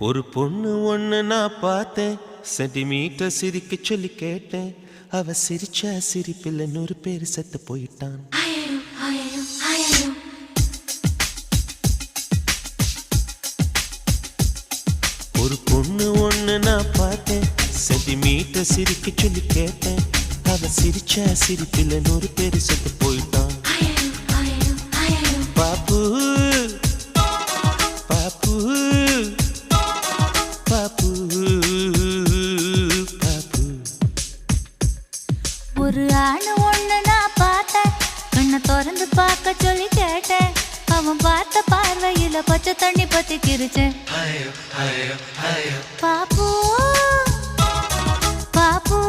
ஒரு பொண்ணு ஒண்ணு நான் பார்த்தேன், சென்டிமீட்டர் சிரிக்க சொல்லி கேட்டேன். அவ சிரிச்ச சிரிப்பில் 100 பேர் செத்து போயிட்டான். ஒரு பொண்ணு ஒண்ணு நான் பார்த்தேன், சென்டிமீட்டர் சிரிக்க சொல்லி கேட்டேன். அவ சிரிச்ச சிரிப்பில் 100 பேர் செத்து போயிட்டான். பாப்பு பாப்பு பாப்பு பாப்பு. ஒரு ஆணு ஒண்ணு நான் பார்த்தேன், கண்ணை திறந்து பார்க்க சொல்லி கேட்டேன். அவன் பார்த்த பார்வையில பச்சை தண்ணி பத்தி கிரிச்சேன். பாப்பு பாப்பு